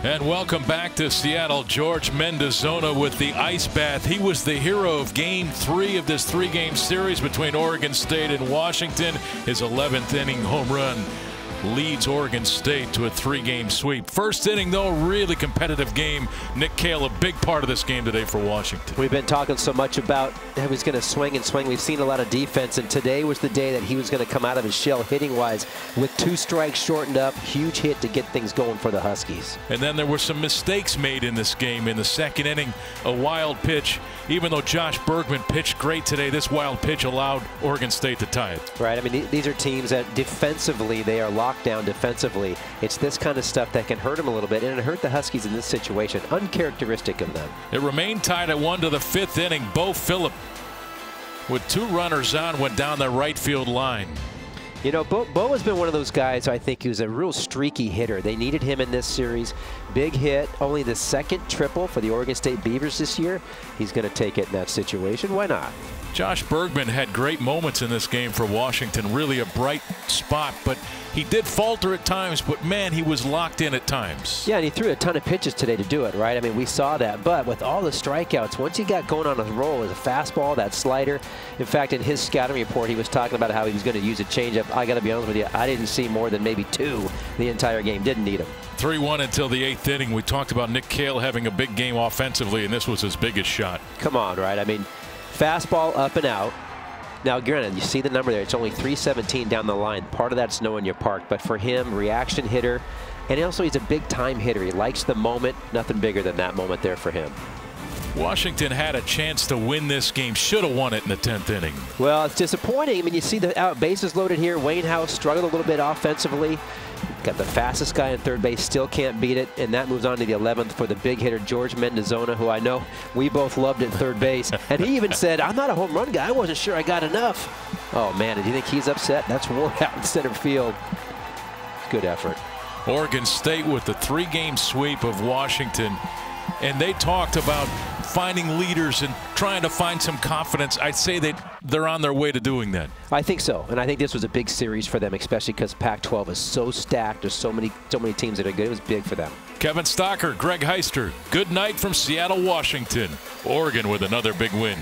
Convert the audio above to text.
And welcome back to Seattle. George Mendazona with the ice bath. He was the hero of Game 3 of this 3-game series between Oregon State and Washington. His 11th inning home run leads Oregon State to a 3-game sweep. First inning, though, really competitive game. Nick Cale, a big part of this game today for Washington. We've been talking so much about how he's going to swing and swing. We've seen a lot of defense, and today was the day that he was going to come out of his shell hitting-wise with 2 strikes shortened up. Huge hit to get things going for the Huskies. And then there were some mistakes made in this game. In the second inning, a wild pitch. Even though Josh Bergman pitched great today, this wild pitch allowed Oregon State to tie it. Right. I mean, these are teams that defensively, they are locked down defensively. It's this kind of stuff that can hurt them a little bit, and it hurt the Huskies in this situation. Uncharacteristic of them. It remained tied at 1 to the 5th inning. Bo Phillip, with 2 runners on, went down the right field line. You know, Bo has been one of those guys, I think, who's a real streaky hitter. They needed him in this series. Big hit, only the 2nd triple for the Oregon State Beavers this year. He's going to take it in that situation. Why not? Josh Bergman had great moments in this game for Washington, really a bright spot, but he did falter at times, but man, he was locked in at times. Yeah, and he threw a ton of pitches today to do it, right? I mean, we saw that, but with all the strikeouts, once he got going on a roll, with a fastball, that slider. In fact, in his scouting report, he was talking about how he was going to use a changeup. I got to be honest with you, I didn't see more than maybe 2 the entire game. Didn't need him. 3-1 until the 8th inning. We talked about Nick Cale having a big game offensively, and this was his biggest shot. Come on, right? I mean, fastball up and out. Now, granted, you see the number there. It's only 317 down the line. Part of that's knowing your park. But for him, reaction hitter. And also, he's a big-time hitter. He likes the moment. Nothing bigger than that moment there for him. Washington had a chance to win this game. Should have won it in the 10th inning. Well, it's disappointing. I mean, you see the bases loaded here. Wayne House struggled a little bit offensively. Got the fastest guy in third base, still can't beat it, and that moves on to the 11th for the big hitter, George Mendazona, who I know we both loved at third base. And he even said, I'm not a home run guy. I wasn't sure I got enough. Oh, man, do you think he's upset? That's worn out in center field. Good effort. Oregon State with the 3-game sweep of Washington, and they talked about finding leaders and trying to find some confidence. I'd say that they're on their way to doing that. I think so, and I think this was a big series for them, especially because Pac-12 is so stacked. There's so many teams that are good. It was big for them. Kevin Stocker, Greg Heister, good night from Seattle, Washington. Oregon with another big win.